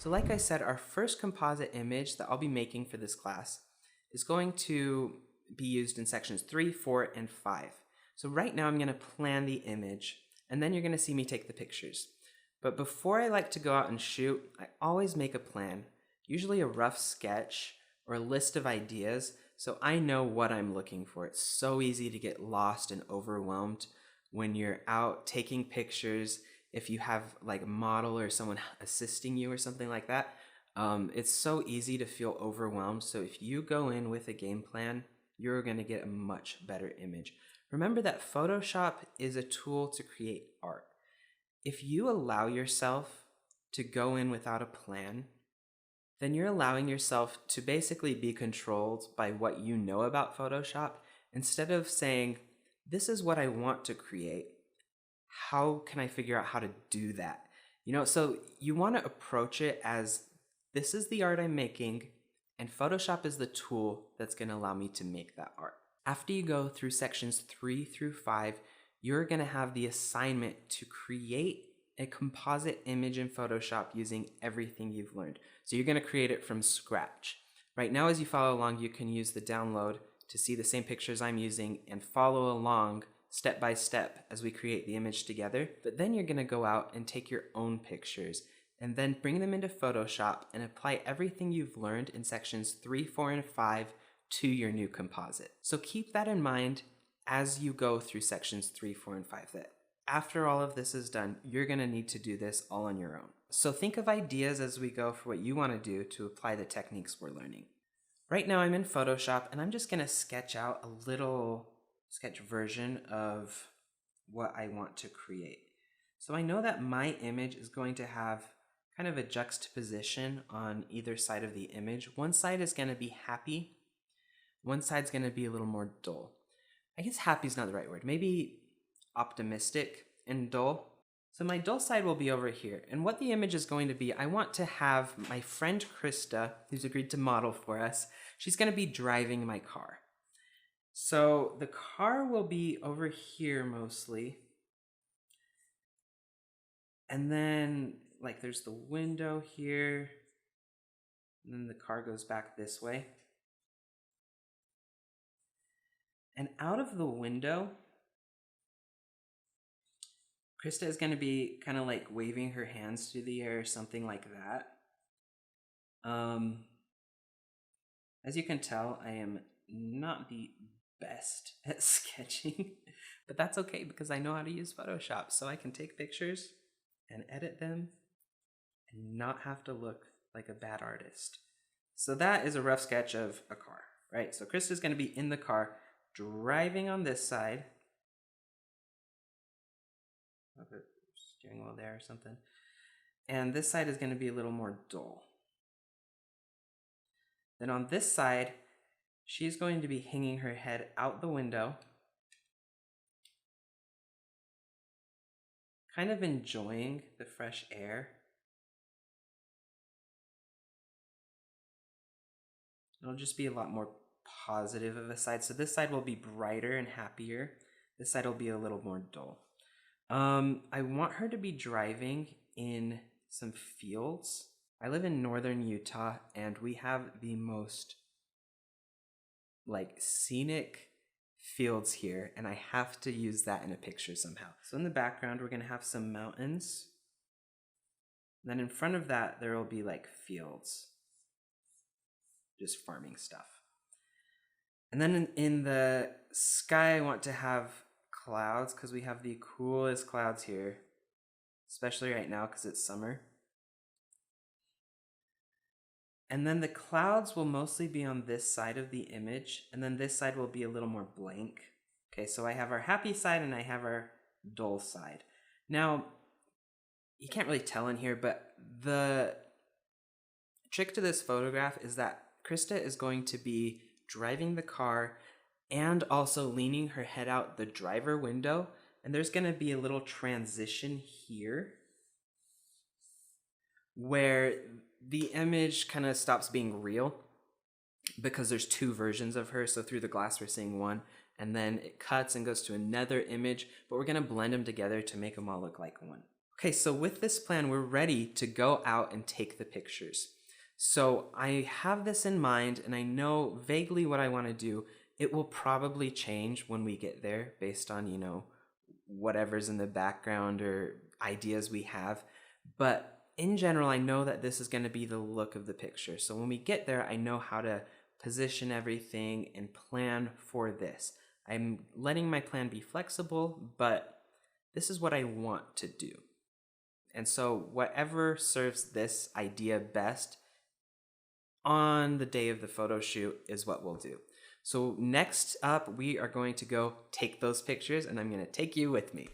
So like I said, our first composite image that I'll be making for this class is going to be used in sections 3, 4, and 5. So right now I'm going to plan the image, and then you're going to see me take the pictures. But before I like to go out and shoot, I always make a plan, usually a rough sketch or a list of ideas, so I know what I'm looking for. It's so easy to get lost and overwhelmed when you're out taking pictures. If you have like a model or someone assisting you or something like that, it's so easy to feel overwhelmed. So if you go in with a game plan, you're going to get a much better image. Remember that Photoshop is a tool to create art. If you allow yourself to go in without a plan, then you're allowing yourself to basically be controlled by what you know about Photoshop instead of saying, this is what I want to create. How can I figure out how to do that? So you want to approach it as, this is the art I'm making, and Photoshop is the tool that's going to allow me to make that art. After you go through sections 3 through 5, you're going to have the assignment to create a composite image in Photoshop using everything you've learned. So you're going to create it from scratch. Right now, as you follow along, you can use the download to see the same pictures I'm using and follow along step by step as we create the image together. But then you're going to go out and take your own pictures and then bring them into Photoshop and apply everything you've learned in sections 3, 4, and 5 to your new composite. So keep that in mind as you go through sections 3, 4, and 5, that after all of this is done, you're going to need to do this all on your own. So think of ideas as we go for what you want to do to apply the techniques we're learning. Right now I'm in Photoshop and I'm just going to sketch out a little sketch version of what I want to create. So I know that my image is going to have kind of a juxtaposition on either side of the image. One side is going to be happy, one side's going to be a little more dull. I guess happy is not the right word, maybe optimistic and dull. So my dull side will be over here, and what the image is going to be, I want to have my friend Krista, who's agreed to model for us, she's going to be driving my car. So the car will be over here mostly, and then like there's the window here, and then the car goes back this way. And out of the window, Krista is going to be kind of like waving her hands through the air or something like that. As you can tell, I am not the best at sketching, but that's okay because I know how to use Photoshop, so I can take pictures and edit them and not have to look like a bad artist. So that is a rough sketch of a car, right? So Krista's going to be in the car driving on this side. Steering wheel there or something. And this side is going to be a little more dull. Then on this side, she's going to be hanging her head out the window, kind of enjoying the fresh air. It'll just be a lot more positive of a side. So this side will be brighter and happier. This side will be a little more dull. I want her to be driving in some fields. I live in northern Utah and we have the most like scenic fields here, and I have to use that in a picture somehow. So in the background we're gonna have some mountains. Then in front of that there will be like fields, just farming stuff. And then in the sky I want to have clouds because we have the coolest clouds here, especially right now because it's summer. And then the clouds will mostly be on this side of the image, and then this side will be a little more blank. Okay, so I have our happy side and I have our dull side. Now, you can't really tell in here, but the trick to this photograph is that Krista is going to be driving the car and also leaning her head out the driver window, and there's going to be a little transition here where the image kind of stops being real because there's two versions of her. So through the glass we're seeing one, and then it cuts and goes to another image, but we're going to blend them together to make them all look like one. Okay, so with this plan, we're ready to go out and take the pictures. So I have this in mind and I know vaguely what I want to do. It will probably change when we get there based on, whatever's in the background or ideas we have. But in general, I know that this is going to be the look of the picture. So when we get there, I know how to position everything and plan for this. I'm letting my plan be flexible, but this is what I want to do. And so, whatever serves this idea best on the day of the photo shoot is what we'll do. So, next up, we are going to go take those pictures, and I'm going to take you with me.